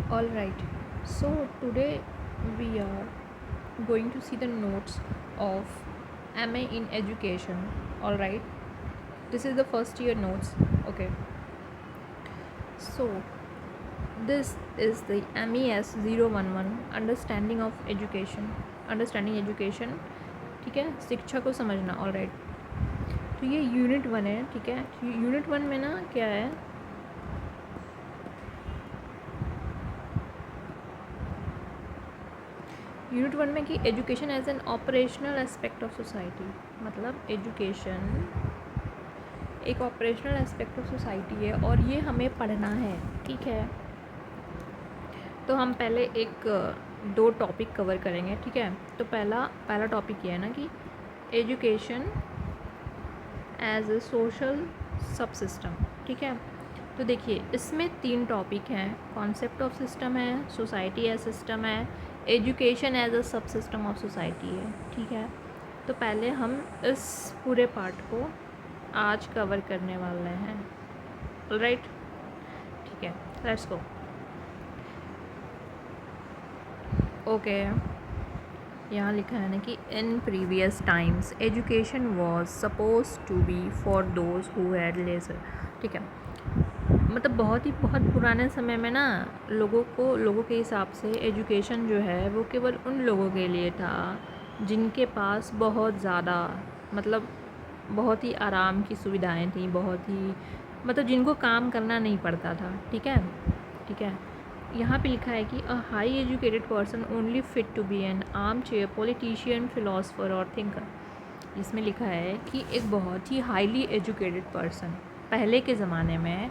All right. So today we are going to see the notes of MA in education. All right. This is the first year notes. Okay. So this is the MES 011 Understanding of Education. Understanding Education. ठीक है, शिक्षा को समझना. All right. तो ये unit 1 है. ठीक है. यूनिट 1 में ना क्या है, यूनिट 1 में कि education as an operational aspect of society. मतलब एजुकेशन एक ऑपरेशनल एस्पेक्ट ऑफ सोसाइटी है और ये हमें पढ़ना है. ठीक है. तो हम पहले एक दो टॉपिक कवर करेंगे. ठीक है. तो पहला टॉपिक ये है ना कि एजुकेशन एज ए सोशल सब सिस्टम. ठीक है. तो देखिए इसमें 3 टॉपिक हैं. कॉन्सेप्ट ऑफ सिस्टम है, सोसाइटी एज सिस्टम है, एजुकेशन एज अ सब सिस्टम ऑफ सोसाइटी है. ठीक है. तो पहले हम इस पूरे पार्ट को आज कवर करने वाले हैं. ऑलराइट. ठीक है. Let's go. ओके. यहाँ लिखा है ना कि in previous times education was suppose to be for those who had leisure. ठीक है. मतलब बहुत पुराने समय में ना लोगों के हिसाब से एजुकेशन जो है वो केवल उन लोगों के लिए था जिनके पास बहुत ज़्यादा मतलब बहुत ही आराम की सुविधाएं थी, बहुत ही मतलब जिनको काम करना नहीं पड़ता था. ठीक है. ठीक है. यहाँ पे लिखा है कि a high educated person only fit to be an armchair politician philosopher और थिंकर. इसमें लिखा है कि एक बहुत ही हाईली एजुकेटेड पर्सन पहले के ज़माने में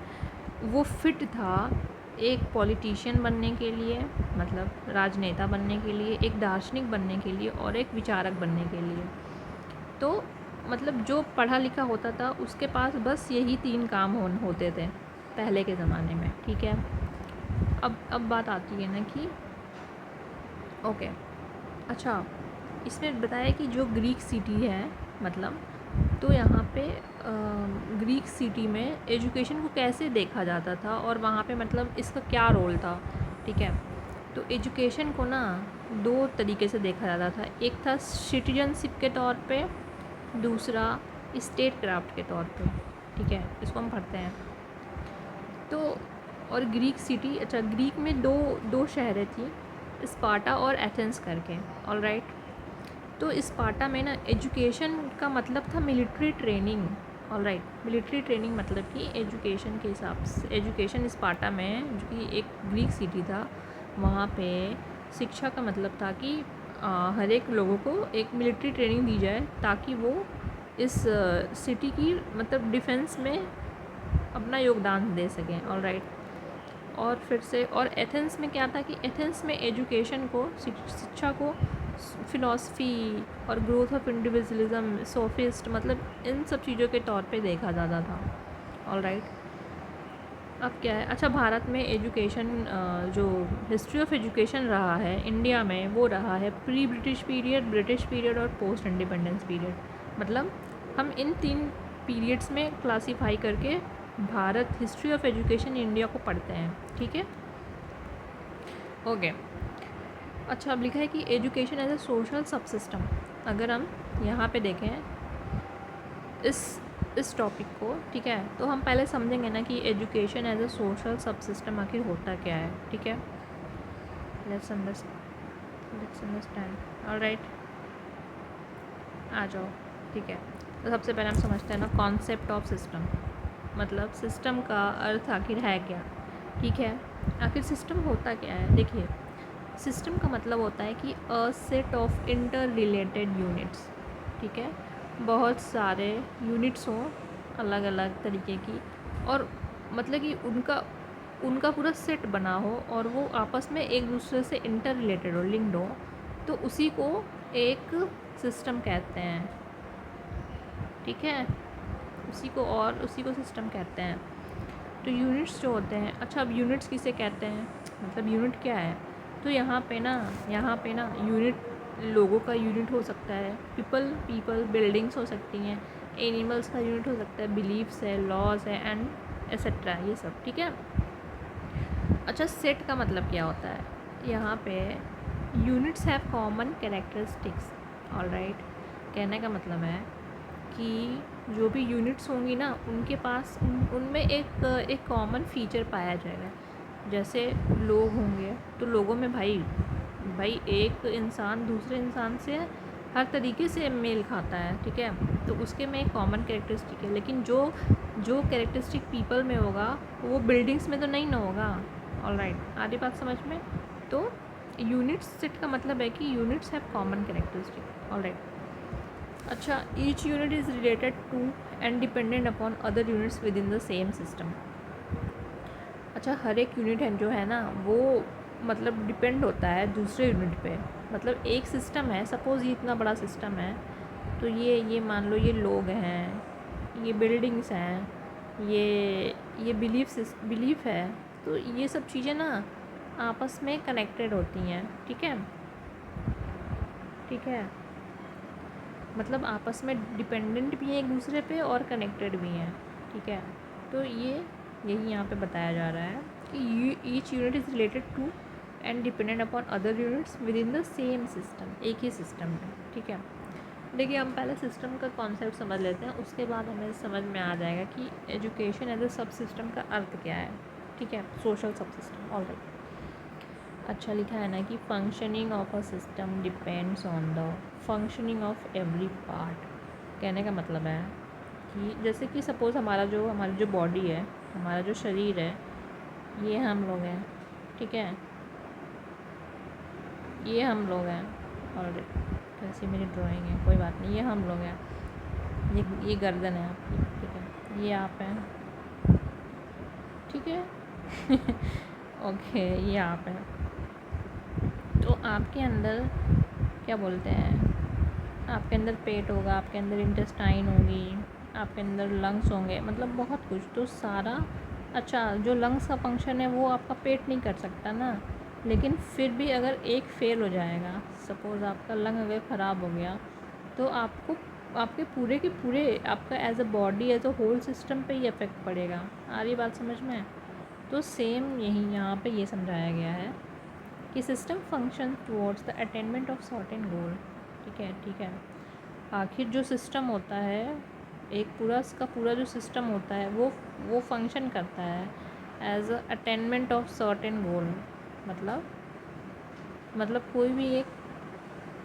वो फिट था एक पॉलिटिशियन बनने के लिए, मतलब राजनेता बनने के लिए, एक दार्शनिक बनने के लिए और एक विचारक बनने के लिए. तो मतलब जो पढ़ा लिखा होता था उसके पास बस यही 3 काम होते थे पहले के ज़माने में. ठीक है. अब बात आती है ना कि ओके. अच्छा, इसमें बताया कि जो ग्रीक सिटी है मतलब तो यहाँ पे ग्रीक सिटी में एजुकेशन को कैसे देखा जाता था और वहाँ पे मतलब इसका क्या रोल था. ठीक है. तो एजुकेशन को ना 2 तरीके से देखा जाता था. एक था सिटीजनशिप के तौर पे, दूसरा स्टेट क्राफ्ट के तौर पे. ठीक है. इसको हम पढ़ते हैं. तो और ग्रीक सिटी, अच्छा ग्रीक में दो शहरें थी, स्पार्टा और एथेंस करके. All right. तो स्पार्टा में ना एजुकेशन का मतलब था military training. All right. Military training मतलब कि एजुकेशन के हिसाब से एजुकेशन स्पार्टा में जो कि एक ग्रीक सिटी था वहाँ पे शिक्षा का मतलब था कि हर एक लोगों को एक मिलिट्री ट्रेनिंग दी जाए ताकि वो इस सिटी की मतलब डिफेंस में अपना योगदान दे सकें. All right. और फिर से और एथेंस में क्या था कि एथेंस में एजुकेशन को शिक्षा को फ़िलॉसफी और ग्रोथ ऑफ इंडिविजुअलिज्म, सोफिस्ट मतलब इन सब चीज़ों के तौर पे देखा जाता था. All right. अब क्या है, अच्छा भारत में एजुकेशन जो हिस्ट्री ऑफ एजुकेशन रहा है इंडिया में वो रहा है pre British period, British period और पोस्ट इंडिपेंडेंस पीरियड. मतलब हम इन 3 पीरियड्स में क्लासीफाई करके Bharat history of education India को पढ़ते हैं. ठीक है. ओके. अच्छा, अब लिखा है कि एजुकेशन एज ए सोशल सब सिस्टम. अगर हम यहाँ पे देखें इस टॉपिक को. ठीक है. तो हम पहले समझेंगे ना कि एजुकेशन एज ए सोशल सब सिस्टम आखिर होता क्या है. ठीक है. Let's understand. ऑलराइट. आ जाओ. ठीक है. तो सबसे पहले हम समझते हैं ना कॉन्सेप्ट ऑफ सिस्टम. मतलब सिस्टम का अर्थ आखिर है क्या. ठीक है. आखिर सिस्टम होता क्या है. देखिए सिस्टम का मतलब होता है कि अ set of inter related units. ठीक है. बहुत सारे यूनिट्स हों अलग अलग तरीके की और मतलब कि उनका पूरा सेट बना हो और वो आपस में एक दूसरे से इंटर रिलेटेड हो, लिंक्ड हो, तो उसी को एक सिस्टम कहते हैं. ठीक है. उसी को सिस्टम कहते हैं. तो यूनिट्स जो होते हैं, अच्छा अब यूनिट्स किसे कहते हैं, मतलब यूनिट क्या है. तो यहाँ पे ना यूनिट लोगों का यूनिट हो सकता है, पीपल बिल्डिंग्स हो सकती हैं, एनिमल्स का यूनिट हो सकता है, बिलीफ्स है, लॉज है एंड एसेट्रा, ये सब. ठीक है. अच्छा, सेट का मतलब क्या होता है? यहाँ पे units have common characteristics. Alright, कहने का मतलब है कि जो भी यूनिट्स होंगी ना, उनके पास उनमें एक कॉमन फीचर पाया जाएगा। जैसे लोग होंगे तो लोगों में भाई भाई एक इंसान दूसरे इंसान से हर तरीके से मेल खाता है, ठीक है, तो उसके में एक कॉमन कैरेक्टरिस्टिक है। लेकिन जो जो कैरेक्टरिस्टिक पीपल में होगा वो बिल्डिंग्स में तो नहीं ना होगा। ऑलराइट, आधी बात समझ में? तो यूनिट्स सेट का मतलब है कि units have common characteristic. All right. अच्छा, each unit is related to and dependent upon other units within the same system. अच्छा, हर एक यूनिट है जो है ना, वो मतलब डिपेंड होता है दूसरे यूनिट पे। मतलब एक सिस्टम है, सपोज़ ये इतना बड़ा सिस्टम है, तो ये मान लो ये लोग हैं, ये बिल्डिंग्स हैं, ये बिलीफ है, तो ये सब चीज़ें ना आपस में कनेक्टेड होती हैं, ठीक है, ठीक है, मतलब आपस में डिपेंडेंट भी हैं एक दूसरे पे और कनेक्टेड भी हैं, ठीक है। तो यही यहाँ पे बताया जा रहा है कि each unit is related to and dependent upon other units within the same system, एक ही सिस्टम में, ठीक है। देखिए, हम पहले सिस्टम का कॉन्सेप्ट समझ लेते हैं, उसके बाद हमें समझ में आ जाएगा कि एजुकेशन एज ए सब सिस्टम का अर्थ क्या है, ठीक है, सोशल सब सिस्टम। ऑलराइट। अच्छा, लिखा है ना कि functioning of a system depends on the functioning of every part. कहने का मतलब है कि जैसे कि सपोज़ हमारी जो बॉडी है, हमारा जो शरीर है, ये हम लोग हैं, ठीक है, ये हम लोग हैं। और कैसी मेरी ड्राइंग है, कोई बात नहीं, ये हम लोग हैं, ये गर्दन है आपकी, ठीक है, ये आप हैं, ठीक है। ओके, ये आप हैं, तो आपके अंदर क्या बोलते हैं, आपके अंदर पेट होगा, आपके अंदर इंटेस्टाइन होगी, आपके अंदर लंग्स होंगे, मतलब बहुत कुछ। तो सारा, अच्छा, जो लंग्स का फंक्शन है वो आपका पेट नहीं कर सकता ना, लेकिन फिर भी अगर एक फेल हो जाएगा, सपोज़ आपका लंग अगर ख़राब हो गया, तो आपको आपके पूरे के पूरे आपका as a body as a whole system पे ही इफ़ेक्ट पड़ेगा। आ रही बात समझ में? तो सेम यही यहाँ पे ये समझाया गया है कि system function towards the attainment of certain goal, ठीक है, ठीक है। आखिर जो सिस्टम होता है, एक पूरा का पूरा जो सिस्टम होता है वो फंक्शन करता है as a attainment of certain goal. मतलब कोई भी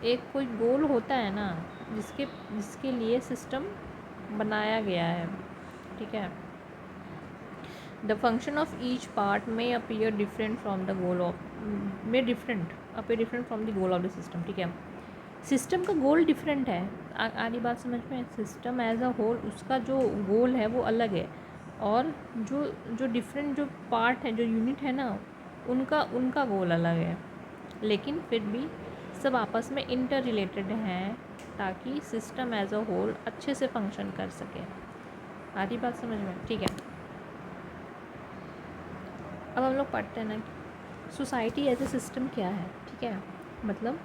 एक कोई गोल होता है ना, जिसके जिसके लिए सिस्टम बनाया गया है, ठीक है। The function of each part में appear different from the goal of different from the goal of the system, ठीक है। सिस्टम का गोल डिफरेंट है, आधी बात समझ में? सिस्टम एज अ होल उसका जो गोल है वो अलग है, और जो जो डिफरेंट जो पार्ट है, जो यूनिट है ना, उनका उनका गोल अलग है, लेकिन फिर भी सब आपस में इंटर रिलेटेड हैं, ताकि सिस्टम एज अ होल अच्छे से फंक्शन कर सके। आधी बात समझ में? ठीक है। अब हम लोग पढ़ते हैं ना कि सोसाइटी एज ए सिस्टम क्या है, ठीक है, मतलब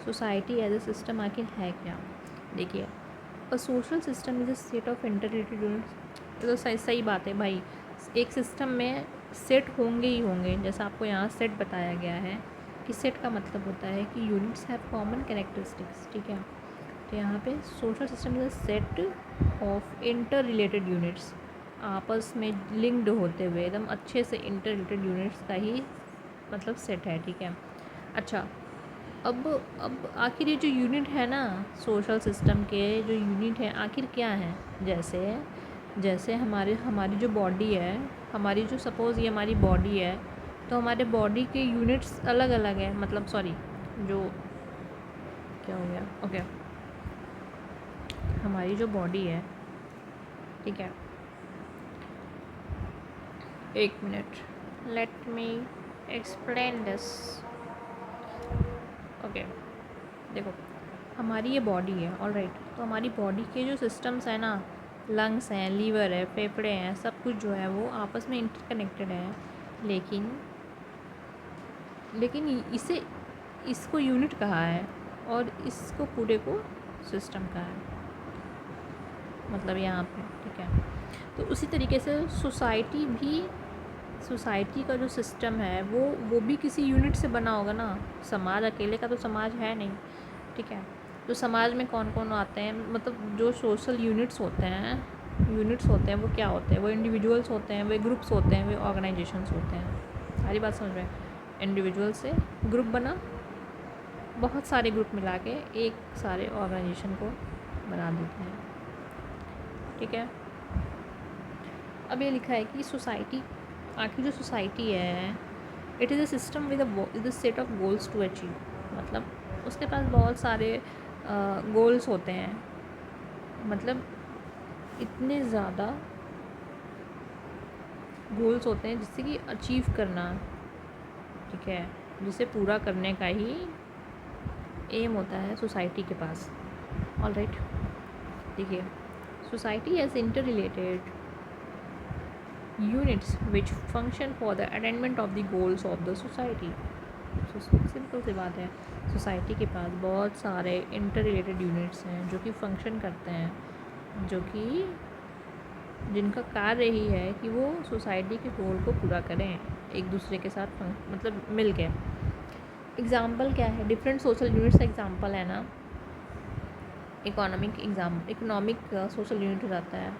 सोसाइटी एज ए सिस्टम आखिर है क्या। देखिए, a social system is a set of interrelated units. तो सही बात है भाई, एक सिस्टम में सेट होंगे ही होंगे, जैसा आपको यहाँ सेट बताया गया है कि सेट का मतलब होता है कि यूनिट्स हैव कॉमन कैरेक्टरिस्टिक्स, ठीक है। तो यहाँ पे social system is a set of inter related units, आपस में लिंक्ड होते हुए एकदम अच्छे से इंटर रिलेटेड यूनिट्स का ही मतलब सेट है, ठीक है। अच्छा, अब आखिर ये जो यूनिट है ना, सोशल सिस्टम के जो यूनिट हैं आखिर क्या हैं? जैसे जैसे हमारी जो बॉडी है, हमारी जो सपोज़ ये हमारी बॉडी है, तो हमारे बॉडी के यूनिट्स अलग अलग हैं, मतलब सॉरी, जो क्या हो गया, ओके, हमारी जो बॉडी है, ठीक है, एक minute, let me explain this. Okay, देखो, हमारी ये बॉडी है, ऑलराइट, तो हमारी बॉडी के जो सिस्टम्स हैं ना, लंग्स हैं, लीवर है, फेफड़े हैं, सब कुछ जो है वो आपस में इंटरकनेक्टेड है, लेकिन लेकिन इसको यूनिट कहा है और इसको पूरे को सिस्टम कहा है, मतलब यहाँ पे, ठीक है। तो उसी तरीके से सोसाइटी भी सोसाइटी का जो सिस्टम है वो भी किसी यूनिट से बना होगा ना। समाज अकेले का तो समाज है नहीं, ठीक है। तो समाज में कौन कौन आते हैं, मतलब जो सोशल यूनिट्स होते हैं वो क्या होते हैं, वो इंडिविजुअल्स होते हैं, वो ग्रुप्स होते हैं, वो ऑर्गेनाइजेशंस होते हैं। सारी बात समझ में। इंडिविजुअल से ग्रुप बना, बहुत सारे ग्रुप मिला के एक सारे ऑर्गेनाइजेशन को बना देते हैं, ठीक है। अब ये लिखा है कि सोसाइटी, आखिर जो सोसाइटी है, it is a system with a set of goals to achieve. मतलब उसके पास बहुत सारे गोल्स होते हैं, मतलब इतने ज़्यादा गोल्स होते हैं जिससे कि अचीव करना, ठीक है, जिसे पूरा करने का ही एम होता है सोसाइटी के पास। ऑल राइट, देखिए, society has interrelated units which function for the attainment of the goals of the society. Simple सी बात है, सोसाइटी के पास बहुत सारे इंटर रिलेटेड यूनिट्स हैं जो कि फंक्शन करते हैं, जो कि जिनका कार्य ही है कि वो सोसाइटी के गोल को पूरा करें एक दूसरे के साथ, मतलब मिल के। एग्ज़ाम्पल क्या है, डिफरेंट सोशल यूनिट्स का एग्ज़ाम्पल है ना। इकोनॉमिक सोशल यूनिट हो जाता है,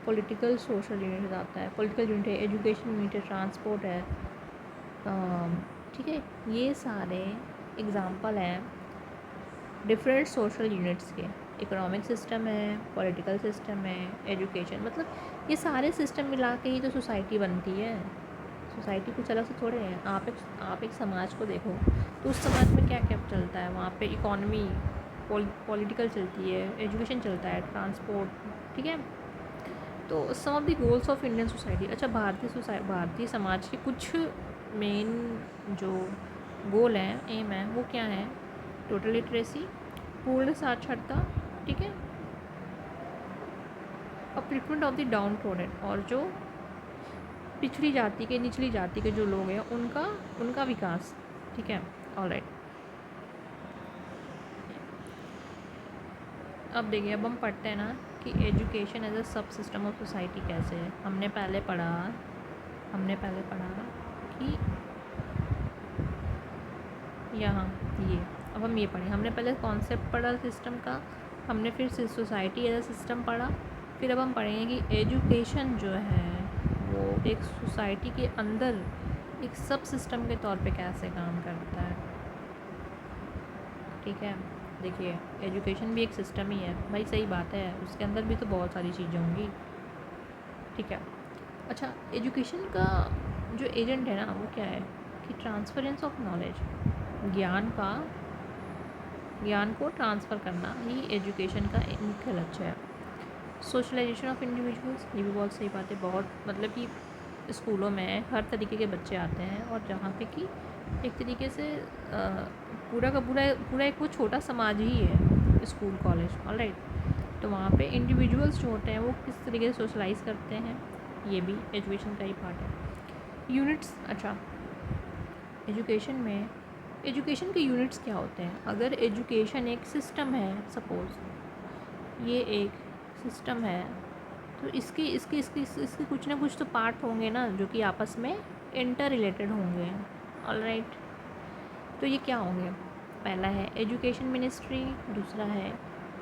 पॉलिटिकल सोशल यूनिट हो जाता है, पॉलिटिकल यूनिट है, एजुकेशन यूनिट है, ट्रांसपोर्ट है, ठीक है। ये सारे एग्ज़ाम्पल हैं डिफरेंट सोशल यूनिट्स के। इकोनॉमिक सिस्टम है, पॉलिटिकल सिस्टम है, एजुकेशन, मतलब ये सारे सिस्टम मिला के ही तो सोसाइटी बनती है। सोसाइटी कुछ अलग से थोड़े है। आप एक समाज को देखो तो उस समाज में क्या क्या चलता है, वहाँ पे इकोनॉमी, पॉलिटिकल चलती है, एजुकेशन चलता है, ट्रांसपोर्ट, ठीक है। तो some of the goals of Indian society. अच्छा, भारतीय समाज के कुछ मेन जो गोल हैं, एम है, वो क्या है? टोटल लिटरेसी, पूर्ण साक्षरता, ठीक है, upliftment of the down trodden, और जो पिछड़ी जाति के, निचली जाति के जो लोग हैं उनका विकास, ठीक है। ऑलराइट, अब देखिए, अब हम पढ़ते हैं ना कि एजुकेशन एज अ सब सिस्टम ऑफ सोसाइटी कैसे है। हमने पहले पढ़ा कि यहाँ ये, अब हम ये पढ़ें। हमने पहले कॉन्सेप्ट पढ़ा सिस्टम का, हमने फिर सोसाइटी एज अ सिस्टम पढ़ा, फिर अब हम पढ़ेंगे कि एजुकेशन जो है वो एक सोसाइटी के अंदर एक सब सिस्टम के तौर पे कैसे काम करता है, ठीक है। देखिए, एजुकेशन भी एक सिस्टम ही है भाई, सही बात है, उसके अंदर भी तो बहुत सारी चीज़ें होंगी, ठीक है। अच्छा, एजुकेशन का जो एजेंट है ना, वो क्या है कि ट्रांसफरेंस ऑफ नॉलेज, ज्ञान को ट्रांसफ़र करना ही एजुकेशन का एक मुख्य लक्ष्य है। सोशलाइजेशन ऑफ इंडिविजुअल्स, ये भी बहुत सही बात है। बहुत, मतलब कि स्कूलों में हर तरीके के बच्चे आते हैं, और जहाँ पे कि एक तरीके से पूरा का पूरा एक वो छोटा समाज ही है स्कूल कॉलेज। ऑलराइट, तो वहाँ पे इंडिविजुअल्स जो होते हैं वो किस तरीके से सोशलाइज करते हैं, ये भी एजुकेशन का ही पार्ट है। यूनिट्स, अच्छा, एजुकेशन के यूनिट्स क्या होते हैं? अगर एजुकेशन एक सिस्टम है, सपोज़ ये एक सिस्टम है, तो इसके कुछ ना कुछ तो पार्ट होंगे ना, जो कि आपस में इंटर रिलेटेड होंगे। ऑलराइट, तो ये क्या होंगे? पहला है एजुकेशन मिनिस्ट्री, दूसरा है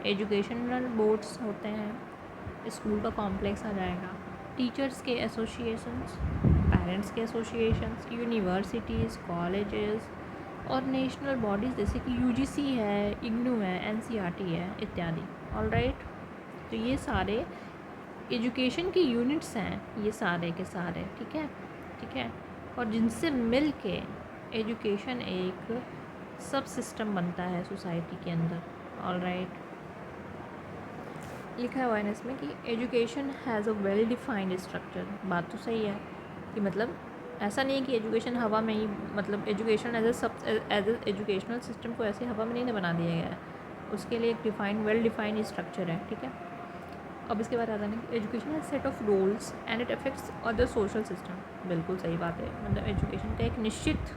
एजुकेशनल बोर्ड्स होते हैं, स्कूल का कॉम्प्लेक्स आ जाएगा, टीचर्स के एसोसिएशंस, पेरेंट्स के एसोसिएशंस, यूनिवर्सिटीज़, कॉलेजेस और नेशनल बॉडीज़ जैसे कि यूजीसी है, इग्नू है, एनसीईआरटी है, इत्यादि। ऑलराइट, तो ये सारे एजुकेशन के यूनिट्स हैं, ये सारे के सारे, ठीक है, और जिनसे मिल के एजुकेशन एक सब सिस्टम बनता है सोसाइटी के अंदर। ऑलराइट, लिखा हुआ है इसमें कि education has a well defined structure. बात तो सही है कि मतलब ऐसा नहीं है कि एजुकेशन हवा में ही, मतलब education as a educational system को ऐसे हवा में नहीं बना दिया गया है, उसके लिए एक वेल डिफाइंड स्ट्रक्चर है, ठीक है। अब इसके बाद आता है कि एजुकेशन है set of roles and it affects other social system. बिल्कुल सही बात है, मतलब एजुकेशन का एक निश्चित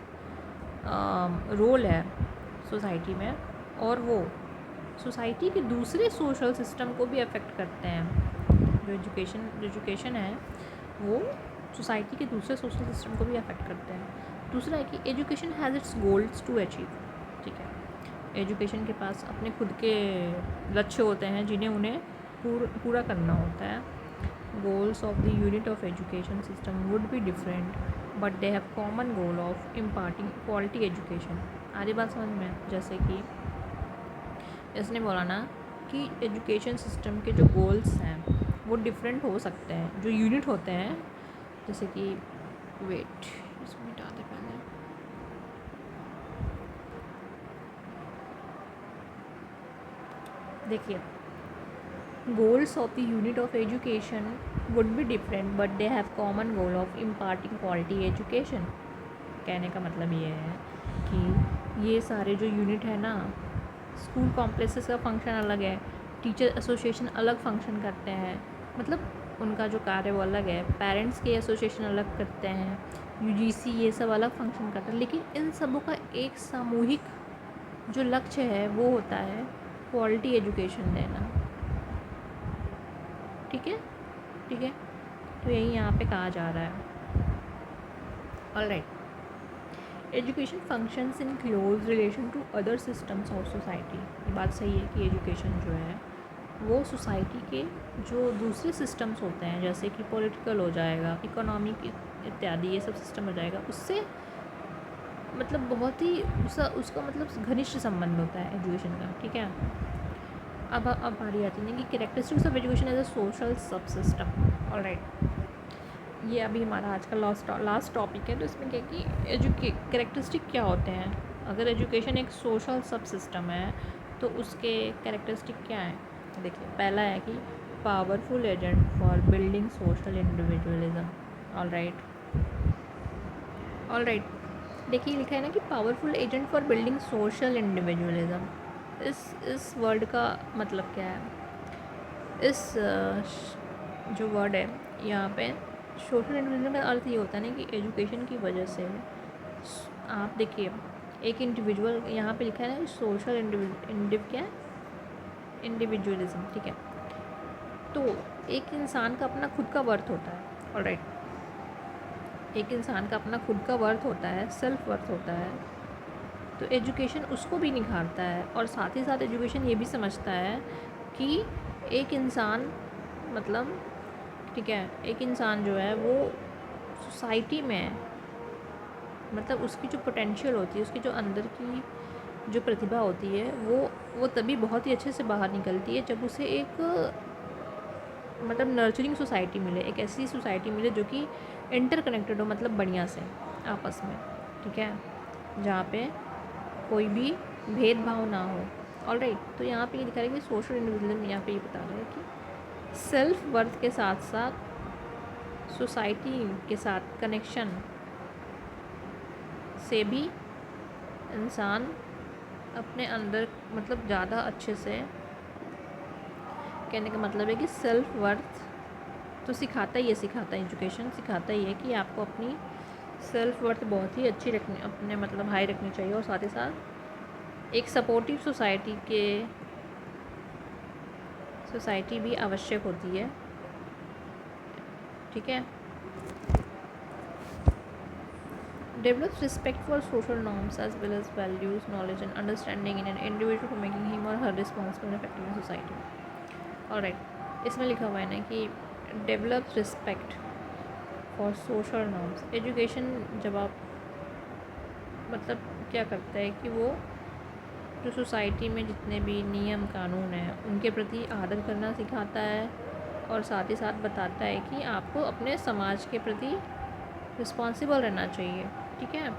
रोल है सोसाइटी में, और वो सोसाइटी के दूसरे सोशल सिस्टम को भी अफेक्ट करते हैं। जो एजुकेशन है वो सोसाइटी के दूसरे सोशल सिस्टम को भी अफेक्ट करते हैं। दूसरा है कि education has its goals to achieve. ठीक है, एजुकेशन के पास अपने खुद के लक्ष्य होते हैं जिन्हें उन्हें पूरा करना होता है। Goals of the unit of education system would be different but they have common goal of imparting quality education. आधी बात समझ में? जैसे कि इसने बोला ना कि एजुकेशन सिस्टम के जो गोल्स हैं वो डिफरेंट हो सकते हैं, जो यूनिट होते हैं, जैसे कि वेट इसमें मिटा दे पहले। देखिए, goals of the unit of education would be different but they have common goal of imparting quality education. कहने का मतलब ये है कि ये सारे जो यूनिट है ना, स्कूल कॉम्प्लेक्सेस का फंक्शन अलग है, टीचर एसोसिएशन अलग फंक्शन करते हैं, मतलब उनका जो कार्य वो अलग है, पेरेंट्स के एसोसिएशन अलग करते हैं, यूजीसी ये सब अलग फंक्शन करते हैं, लेकिन इन सबों का एक सामूहिक जो लक्ष्य है वो होता है क्वालिटी एजुकेशन देना। ठीक है, ठीक है, तो यही यहाँ पे कहा जा रहा है। Alright, education functions in close relation to other systems of society. ये बात सही है कि एजुकेशन जो है वो सोसाइटी के जो दूसरे सिस्टम्स होते हैं, जैसे कि पॉलिटिकल हो जाएगा, इकोनॉमिक इत्यादि, ये सब सिस्टम हो जाएगा, उससे मतलब बहुत ही उसका मतलब घनिष्ठ संबंध होता है एजुकेशन का। ठीक है, अब बारी आती है कि characteristics of education as a social sub system. Alright, ये अभी हमारा आज का लास्ट टॉपिक है, तो इसमें क्या कि कैरेक्टरिस्टिक क्या होते हैं। अगर एजुकेशन एक सोशल सब सिस्टम है तो उसके कैरेक्टरिस्टिक क्या हैं। देखिए, पहला है कि powerful agent for building social individualism. Alright, alright, देखिए लिखा है ना कि powerful agent for building social individualism. इस वर्ड का मतलब क्या है? इस जो वर्ड है यहाँ पे सोशल इंडिविजुअल का अर्थ ये होता है ना कि एजुकेशन की वजह से आप देखिए एक इंडिविजुअल, यहाँ पे लिखा है ना कि सोशल इंडिविजुअलिज्म। ठीक है, तो एक इंसान का अपना खुद का वर्थ होता है। ऑलराइट, एक इंसान का अपना खुद का वर्थ होता है, सेल्फ वर्थ होता है, तो एजुकेशन उसको भी निखारता है। और साथ ही साथ एजुकेशन ये भी समझता है कि एक इंसान मतलब, ठीक है, एक इंसान जो है वो सोसाइटी में मतलब उसकी जो पोटेंशियल होती है, उसकी जो अंदर की जो प्रतिभा होती है वो तभी बहुत ही अच्छे से बाहर निकलती है जब उसे एक मतलब नर्चरिंग सोसाइटी मिले, एक ऐसी सोसाइटी मिले जो कि इंटरकनेक्टेड हो, मतलब बढ़िया से आपस में। ठीक है, जहाँ पे कोई भी भेदभाव ना हो। ऑलराइट, तो यहाँ पे ये दिखा रहा है कि सोशल इंडिविजुअलिज्म यहाँ पे ये बता रहा है कि सेल्फ वर्थ के साथ साथ सोसाइटी के साथ कनेक्शन से भी इंसान अपने अंदर मतलब ज़्यादा अच्छे से, कहने का मतलब है कि सेल्फ वर्थ तो सिखाता ही है, एजुकेशन सिखाता ही है कि आपको अपनी सेल्फ वर्थ बहुत ही अच्छी रखनी, अपने मतलब हाई रखनी चाहिए, और साथ ही साथ एक सपोर्टिव सोसाइटी भी आवश्यक होती है। ठीक है, develops respect for social norms as well as values, knowledge and understanding in an individual for making him or her responsible and effective in society. Alright, इसमें लिखा हुआ है ना कि develops respect for social norms। Education जब आप मतलब क्या करता है कि वो जो सोसाइटी में जितने भी नियम कानून हैं उनके प्रति आदर करना सिखाता है, और साथ ही साथ बताता है कि आपको अपने समाज के प्रति रिस्पॉन्सिबल रहना चाहिए। ठीक है,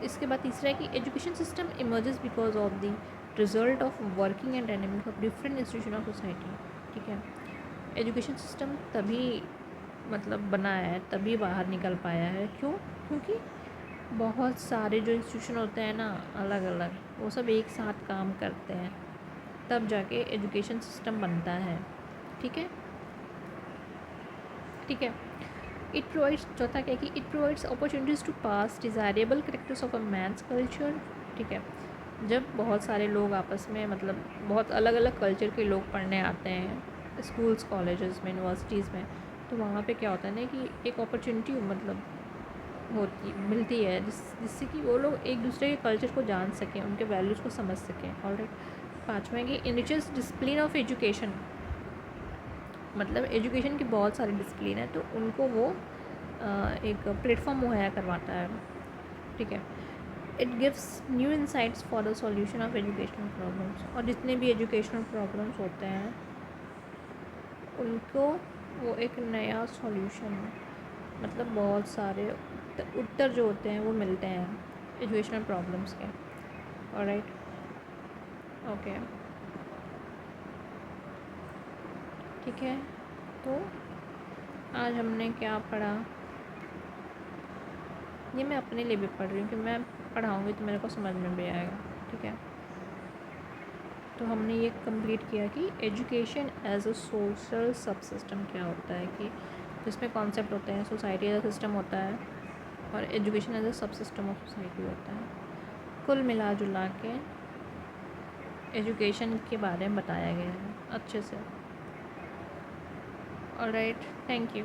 इसके बाद तीसरा है कि education system emerges because of the result of working and dynamic of different institution of society. ठीक है, एजुकेशन सिस्टम तभी मतलब बना है, तभी बाहर निकल पाया है। क्यों? क्योंकि बहुत सारे जो इंस्टीट्यूशन होते हैं ना अलग अलग, वो सब एक साथ काम करते हैं, तब जाके एजुकेशन सिस्टम बनता है। ठीक है, ठीक है, इट प्रोवाइड्स, चौथा क्या है कि it provides opportunities to pass desirable characters of a man's culture. ठीक है, जब बहुत सारे लोग आपस में मतलब बहुत अलग अलग कल्चर के लोग पढ़ने आते हैं स्कूल्स, कॉलेजेस में, यूनिवर्सिटीज़ में, तो वहाँ पे क्या होता है ना कि एक अपॉर्चुनिटी मतलब मिलती है जिससे कि वो लोग एक दूसरे के कल्चर को जान सकें, उनके वैल्यूज़ को समझ सकें। ऑलराइट, पाँचवा है कि इनिशियस डिसिप्लिन ऑफ एजुकेशन, मतलब एजुकेशन की बहुत सारी डिसिप्लिन है तो उनको वो एक प्लेटफॉर्म मुहैया करवाता है। ठीक है, it gives new insights for the solution of educational problems, और जितने भी एजुकेशनल प्रॉब्लम्स होते हैं उनको वो एक नया सॉल्यूशन, मतलब बहुत सारे उत्तर जो होते हैं वो मिलते हैं एजुकेशनल प्रॉब्लम्स के। ऑलराइट, ओके, ठीक है। तो आज हमने क्या पढ़ा, ये मैं अपने लिए भी पढ़ रही हूँ कि मैं पढ़ाऊँगी तो मेरे को समझ में भी आएगा। ठीक है, तो हमने ये कंप्लीट किया कि education as a social sub system क्या होता है, कि जिसमें कॉन्सेप्ट होते हैं सोसाइटी एज अ सिस्टम होता है और एजुकेशन एज अ सब सिस्टम ऑफ सोसाइटी होता है। कुल मिला जुला के एजुकेशन के बारे में बताया गया है अच्छे से। Alright, thank you.